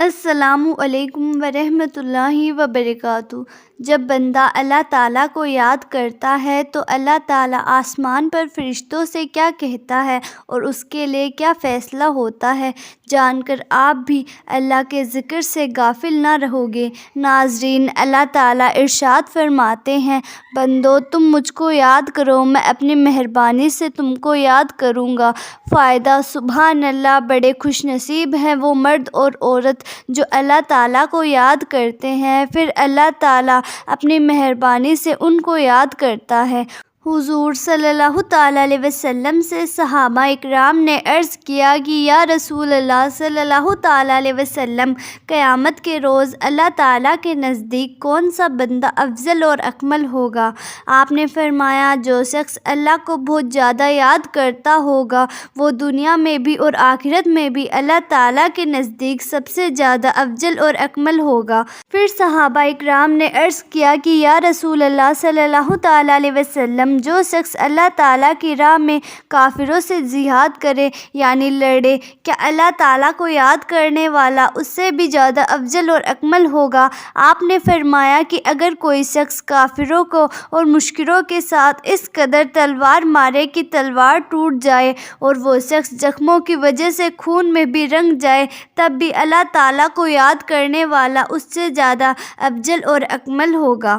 السلام علیکم ورحمۃ اللہ وبرکاتہ۔ جب بندہ اللہ تعالیٰ کو یاد کرتا ہے تو اللہ تعالیٰ آسمان پر فرشتوں سے کیا کہتا ہے اور اس کے لیے کیا فیصلہ ہوتا ہے، جان کر آپ بھی اللہ کے ذکر سے غافل نہ رہو گے۔ ناظرین، اللہ تعالیٰ ارشاد فرماتے ہیں، بندو تم مجھ کو یاد کرو، میں اپنی مہربانی سے تم کو یاد کروں گا۔ فائدہ: سبحان اللہ، بڑے خوش نصیب ہیں وہ مرد اور عورت جو اللہ تعالیٰ کو یاد کرتے ہیں، پھر اللہ تعالیٰ اپنی مہربانی سے ان کو یاد کرتا ہے۔ حضور صلی اللہ تعالیٰ علیہ وسلم سے صحابہ اکرام نے عرض کیا کہ یا رسول اللہ صلی اللہ تعالیٰ علیہ وسلم، قیامت کے روز اللہ تعالیٰ کے نزدیک کون سا بندہ افضل اور اکمل ہوگا؟ آپ نے فرمایا، جو شخص اللہ کو بہت زیادہ یاد کرتا ہوگا وہ دنیا میں بھی اور آخرت میں بھی اللہ تعالیٰ کے نزدیک سب سے زیادہ افضل اور اکمل ہوگا۔ پھر صحابہ اکرام نے عرض کیا کہ یا رسول اللہ صلی اللہ تعالیٰ علیہ وسلم، جو شخص اللہ تعالیٰ کی راہ میں کافروں سے جہاد کرے یعنی لڑے، کیا اللہ تعالیٰ کو یاد کرنے والا اس سے بھی زیادہ افضل اور اکمل ہوگا؟ آپ نے فرمایا کہ اگر کوئی شخص کافروں کو اور مشرکوں کے ساتھ اس قدر تلوار مارے کہ تلوار ٹوٹ جائے اور وہ شخص زخموں کی وجہ سے خون میں بھی رنگ جائے، تب بھی اللہ تعالیٰ کو یاد کرنے والا اس سے زیادہ افضل اور اکمل ہوگا۔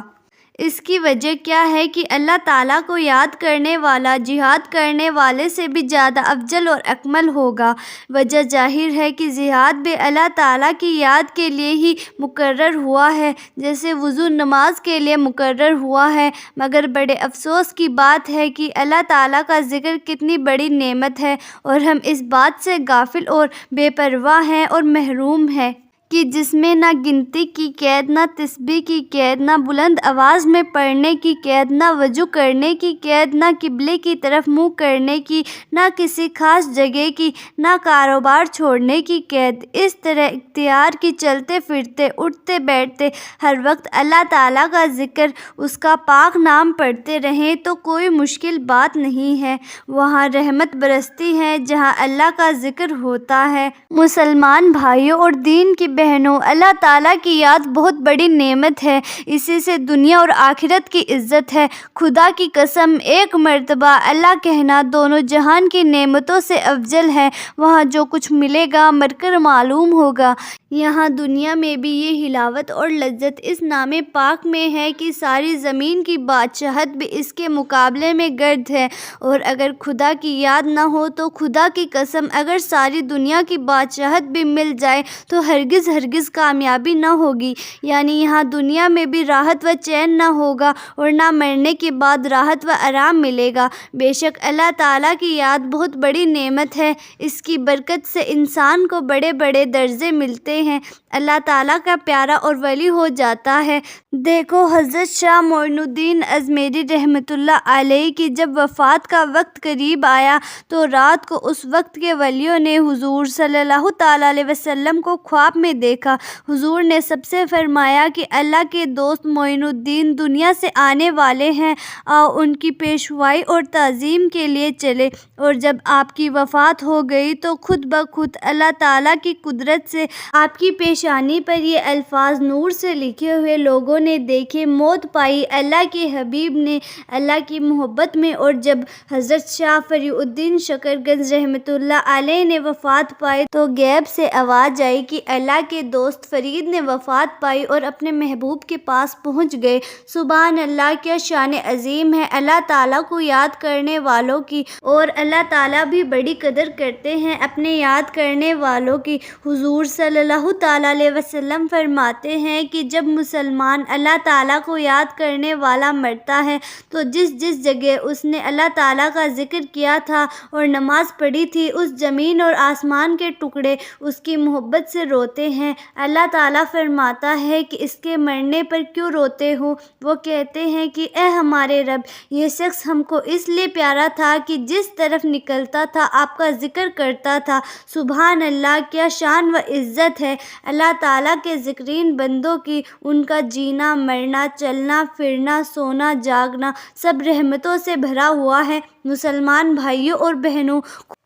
اس کی وجہ کیا ہے کہ اللہ تعالیٰ کو یاد کرنے والا جہاد کرنے والے سے بھی زیادہ افضل اور اکمل ہوگا۔ وجہ ظاہر ہے کہ جہاد بھی اللہ تعالیٰ کی یاد کے لیے ہی مقرر ہوا ہے، جیسے وضو نماز کے لیے مقرر ہوا ہے، مگر بڑے افسوس کی بات ہے کہ اللہ تعالیٰ کا ذکر کتنی بڑی نعمت ہے اور ہم اس بات سے غافل اور بے پرواہ ہیں اور محروم ہیں کہ جس میں نہ گنتی کی قید، نہ تسبیح کی قید، نہ بلند آواز میں پڑھنے کی قید، نہ وضو کرنے کی قید، نہ قبلے کی طرف منہ کرنے کی، نہ کسی خاص جگہ کی، نہ کاروبار چھوڑنے کی قید۔ اس طرح اختیار کی چلتے پھرتے، اٹھتے بیٹھتے ہر وقت اللہ تعالیٰ کا ذکر، اس کا پاک نام پڑھتے رہیں تو کوئی مشکل بات نہیں ہے۔ وہاں رحمت برستی ہے جہاں اللہ کا ذکر ہوتا ہے۔ مسلمان بھائیوں اور دین کی بہنوں، اللہ تعالیٰ کی یاد بہت بڑی نعمت ہے، اسی سے دنیا اور آخرت کی عزت ہے۔ خدا کی قسم، ایک مرتبہ اللہ کہنا دونوں جہان کی نعمتوں سے افضل ہے۔ وہاں جو کچھ ملے گا مر کر معلوم ہوگا۔ یہاں دنیا میں بھی یہ حلاوت اور لذت اس نام پاک میں ہے کہ ساری زمین کی بادشاہت بھی اس کے مقابلے میں گرد ہے، اور اگر خدا کی یاد نہ ہو تو خدا کی قسم اگر ساری دنیا کی بادشاہت بھی مل جائے تو ہرگز کامیابی نہ ہوگی۔ یعنی یہاں دنیا میں بھی راحت و چین نہ ہوگا اور نہ مرنے کے بعد راحت و آرام ملے گا۔ بے شک اللہ تعالیٰ کی یاد بہت بڑی نعمت ہے، اس کی برکت سے انسان کو بڑے بڑے درجے ملتے ہیں، اللہ تعالیٰ کا پیارا اور ولی ہو جاتا ہے۔ دیکھو، حضرت شاہ معین الدین اجمیری رحمۃ اللہ علیہ کی جب وفات کا وقت قریب آیا تو رات کو اس وقت کے ولیوں نے حضور صلی اللہ تعالیٰ علیہ وسلم کو خواب میں دیکھا۔ حضور نے سب سے فرمایا کہ اللہ کے دوست معین الدین دنیا سے آنے والے ہیں، آؤ ان کی پیشوائی اور تعظیم کے لیے چلے۔ اور جب آپ کی وفات ہو گئی تو خود بخود اللہ تعالیٰ کی قدرت سے آپ کی پیشانی پر یہ الفاظ نور سے لکھے ہوئے لوگوں نے دیکھے، موت پائی اللہ کے حبیب نے اللہ کی محبت میں۔ اور جب حضرت شاہ فریع الدین شکرگنج رحمۃ اللہ علیہ نے وفات پائی تو غیب سے آواز آئی کہ اللہ کے دوست فرید نے وفات پائی اور اپنے محبوب کے پاس پہنچ گئے۔ سبحان اللہ، کیا شان عظیم ہے اللہ تعالیٰ کو یاد کرنے والوں کی، اور اللہ تعالیٰ بھی بڑی قدر کرتے ہیں اپنے یاد کرنے والوں کی۔ حضور صلی اللہ تعالیٰ علیہ وسلم فرماتے ہیں کہ جب مسلمان اللہ تعالیٰ کو یاد کرنے والا مرتا ہے تو جس جگہ اس نے اللہ تعالیٰ کا ذکر کیا تھا اور نماز پڑھی تھی، اس زمین اور آسمان کے ٹکڑے اس کی محبت سے روتے ہیں۔ اللہ تعالیٰ فرماتا ہے کہ اس کے مرنے پر کیوں روتے ہو؟ وہ کہتے ہیں کہ اے ہمارے رب، یہ شخص ہم کو اس لیے پیارا تھا کہ جس طرف نکلتا تھا آپ کا ذکر کرتا تھا۔ سبحان اللہ، کیا شان و عزت ہے اللہ تعالیٰ کے ذکرین بندوں کی۔ ان کا جینا، مرنا، چلنا پھرنا، سونا جاگنا سب رحمتوں سے بھرا ہوا ہے۔ مسلمان بھائیوں اور بہنوں،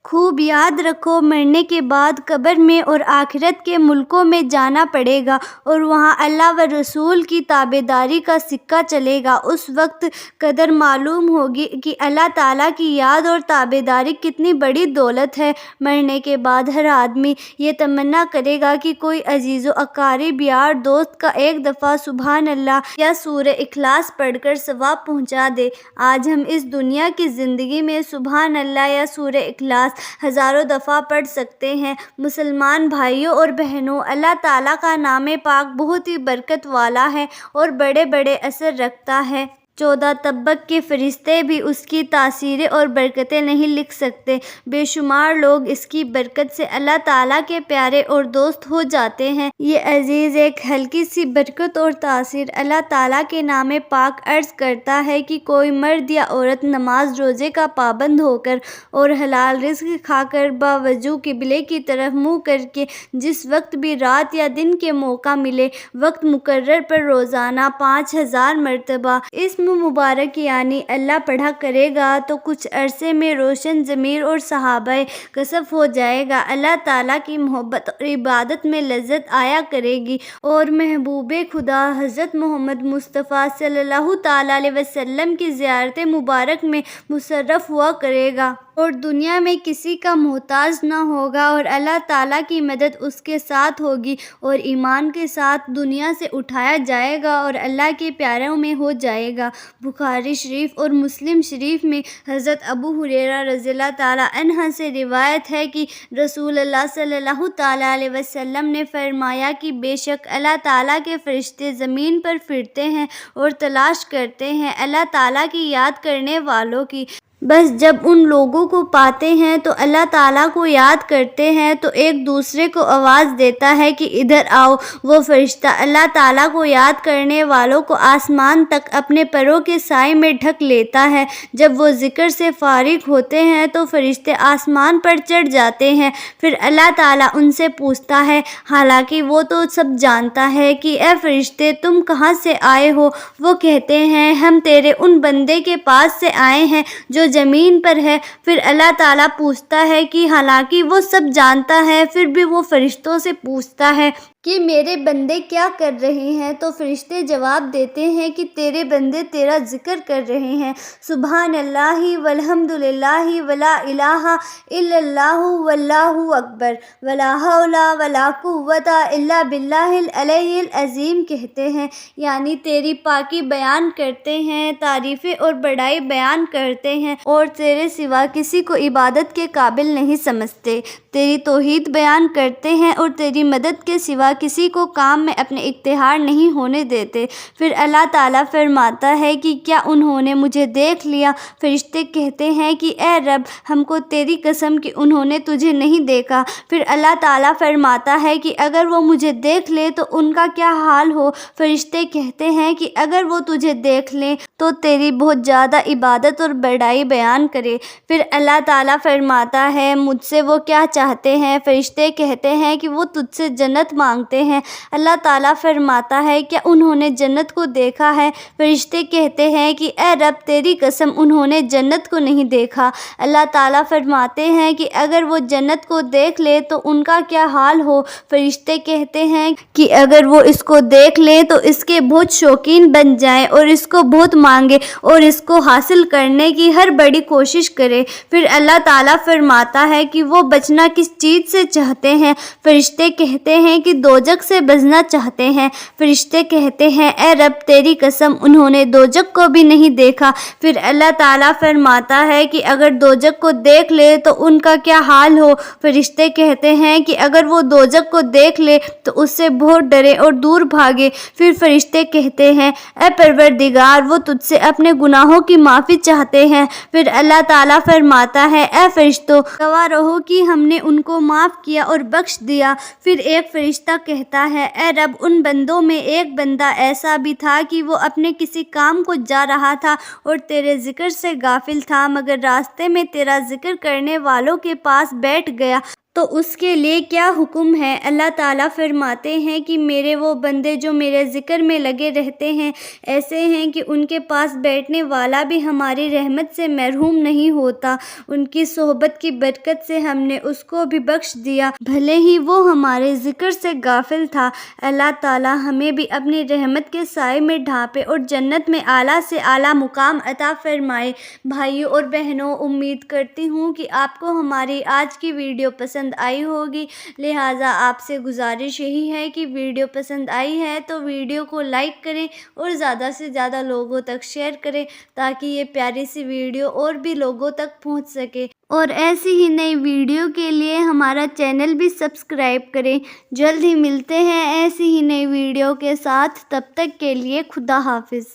خوب یاد رکھو، مرنے کے بعد قبر میں اور آخرت کے ملک ملکوں میں جانا پڑے گا اور وہاں اللہ و رسول کی تابعداری کا سکہ چلے گا۔ اس وقت قدر معلوم ہوگی کہ اللہ تعالیٰ کی یاد اور تابعداری کتنی بڑی دولت ہے۔ مرنے کے بعد ہر آدمی یہ تمنا کرے گا کہ کوئی عزیز و اقارب یار دوست کا ایک دفعہ سبحان اللہ یا سورہ اخلاص پڑھ کر ثواب پہنچا دے۔ آج ہم اس دنیا کی زندگی میں سبحان اللہ یا سورہ اخلاص ہزاروں دفعہ پڑھ سکتے ہیں۔ مسلمان بھائیوں اور بہنوں، اللہ تعالیٰ کا نام پاک بہت ہی برکت والا ہے اور بڑے بڑے اثر رکھتا ہے۔ 14 طبق کے فرشتے بھی اس کی تاثیریں اور برکتیں نہیں لکھ سکتے۔ بے شمار لوگ اس کی برکت سے اللہ تعالیٰ کے پیارے اور دوست ہو جاتے ہیں۔ یہ عزیز ایک ہلکی سی برکت اور تاثیر اللہ تعالیٰ کے نام پاک عرض کرتا ہے کہ کوئی مرد یا عورت نماز روزے کا پابند ہو کر اور حلال رزق کھا کر باوجہ قبلے کی طرف منہ کر کے جس وقت بھی رات یا دن کے موقع ملے وقت مقرر پر روزانہ 5000 مرتبہ اسم مبارک یعنی اللہ پڑھا کرے گا تو کچھ عرصے میں روشن ضمیر اور صحابہ کسف ہو جائے گا۔ اللہ تعالیٰ کی محبت اور عبادت میں لذت آیا کرے گی اور محبوب خدا حضرت محمد مصطفیٰ صلی اللہ تعالیٰ علیہ وسلم کی زیارت مبارک میں مصرف ہوا کرے گا اور دنیا میں کسی کا محتاج نہ ہوگا اور اللہ تعالیٰ کی مدد اس کے ساتھ ہوگی اور ایمان کے ساتھ دنیا سے اٹھایا جائے گا اور اللہ کے پیاروں میں ہو جائے گا۔ بخاری شریف اور مسلم شریف میں حضرت ابو ہریرہ رضی اللہ تعالیٰ عنہ سے روایت ہے کہ رسول اللہ صلی اللہ تعالیٰ علیہ وسلم نے فرمایا کہ بے شک اللہ تعالیٰ کے فرشتے زمین پر پھرتے ہیں اور تلاش کرتے ہیں اللہ تعالیٰ کی یاد کرنے والوں کی۔ بس جب ان لوگوں کو پاتے ہیں تو اللہ تعالیٰ کو یاد کرتے ہیں تو ایک دوسرے کو آواز دیتا ہے کہ ادھر آؤ۔ وہ فرشتہ اللہ تعالیٰ کو یاد کرنے والوں کو آسمان تک اپنے پروں کے سائے میں ڈھک لیتا ہے۔ جب وہ ذکر سے فارغ ہوتے ہیں تو فرشتے آسمان پر چڑھ جاتے ہیں۔ پھر اللہ تعالیٰ ان سے پوچھتا ہے، حالانکہ وہ تو سب جانتا ہے، کہ اے فرشتے تم کہاں سے آئے ہو؟ وہ کہتے ہیں ہم تیرے ان بندے کے پاس سے آئے ہیں جو زمین پر ہے۔ پھر اللہ تعالیٰ پوچھتا ہے کہ حالانکہ وہ سب جانتا ہے پھر بھی وہ فرشتوں سے پوچھتا ہے کہ میرے بندے کیا کر رہے ہیں؟ تو فرشتے جواب دیتے ہیں کہ تیرے بندے تیرا ذکر کر رہے ہیں، سبحان اللہ والحمد للہ ولا الہ الا اللہ واللہ اکبر ولا حول ولا قوت الا باللہ العلی العظیم کہتے ہیں، یعنی تیری پاکی بیان کرتے ہیں، تعریفیں اور بڑائی بیان کرتے ہیں اور تیرے سوا کسی کو عبادت کے قابل نہیں سمجھتے، تیری توحید بیان کرتے ہیں اور تیری مدد کے سوا کسی کو کام میں اپنے اختیار نہیں ہونے دیتے۔ پھر اللہ تعالیٰ فرماتا ہے کہ کیا انہوں نے مجھے دیکھ لیا؟ فرشتے کہتے ہیں کہ اے رب ہم کو تیری قسم کہ انہوں نے تجھے نہیں دیکھا۔ پھر اللہ تعالیٰ فرماتا ہے کہ اگر وہ مجھے دیکھ لے تو ان کا کیا حال ہو؟ فرشتے کہتے ہیں کہ اگر وہ تجھے دیکھ لیں تو تیری بہت زیادہ عبادت اور بڑائی بیان کرے۔ پھر اللہ تعالیٰ فرماتا ہے مجھ سے وہ کیا چاہتے ہیں؟ فرشتے کہتے ہیں کہ وہ تجھ سے جنت مانگتے ہیں۔ اللہ تعالیٰ فرماتا ہے کیا انہوں نے جنت کو دیکھا ہے؟ فرشتے کہتے ہیں کہ اے رب تیری قسم انہوں نے جنت کو نہیں دیکھا۔ اللہ تعالیٰ فرماتے ہیں کہ اگر وہ جنت کو دیکھ لے تو ان کا کیا حال ہو؟ فرشتے کہتے ہیں کہ اگر وہ اس کو دیکھ لیں تو اس کے بہت شوقین بن جائیں اور اس کو بہت مانگے اور اس کو حاصل کرنے کی ہر بڑی کوشش کرے۔ پھر اللہ تعالیٰ فرماتا ہے کہ وہ بچنا کس چیز سے چاہتے ہیں؟ فرشتے کہتے ہیں کہ دوزخ سے بچنا چاہتے ہیں۔ فرشتے کہتے ہیں اے رب تیری قسم انہوں نے دوزخ کو بھی نہیں دیکھا۔ پھر اللہ تعالیٰ فرماتا ہے کہ اگر دوزخ کو دیکھ لے تو ان کا کیا حال ہو؟ فرشتے کہتے ہیں کہ اگر وہ دوزخ کو دیکھ لے تو اس سے بہت ڈرے اور دور بھاگے۔ پھر فرشتے کہتے ہیں اے پروردگار وہ تجھ سے اپنے گناہوں کی معافی چاہتے ہیں۔ پھر اللہ تعالیٰ فرماتا ہے اے فرشتوں گواہ رہو کہ ہم نے ان کو معاف کیا اور بخش دیا۔ پھر ایک فرشتہ کہتا ہے اے رب ان بندوں میں ایک بندہ ایسا بھی تھا کہ وہ اپنے کسی کام کو جا رہا تھا اور تیرے ذکر سے غافل تھا، مگر راستے میں تیرا ذکر کرنے والوں کے پاس بیٹھ گیا تو اس کے لیے کیا حکم ہے۔ اللہ تعالیٰ فرماتے ہیں کہ میرے وہ بندے جو میرے ذکر میں لگے رہتے ہیں ایسے ہیں کہ ان کے پاس بیٹھنے والا بھی ہماری رحمت سے محروم نہیں ہوتا۔ ان کی صحبت کی برکت سے ہم نے اس کو بھی بخش دیا بھلے ہی وہ ہمارے ذکر سے غافل تھا۔ اللہ تعالیٰ ہمیں بھی اپنی رحمت کے سائے میں ڈھانپے اور جنت میں اعلیٰ سے اعلیٰ مقام عطا فرمائے۔ بھائیوں اور بہنوں، امید کرتی ہوں کہ آپ کو ہماری آج کی ویڈیو پسند آئی ہوگی، لہٰذا آپ سے گزارش یہی ہے کہ ویڈیو پسند آئی ہے تو ویڈیو کو لائک کریں اور زیادہ سے زیادہ لوگوں تک شیئر کریں تاکہ یہ پیاری سی ویڈیو اور بھی لوگوں تک پہنچ سکے، اور ایسی ہی نئی ویڈیو کے لیے ہمارا چینل بھی سبسکرائب کریں۔ جلد ہی ملتے ہیں ایسی ہی نئی ویڈیو کے ساتھ، تب تک کے لیے خدا حافظ۔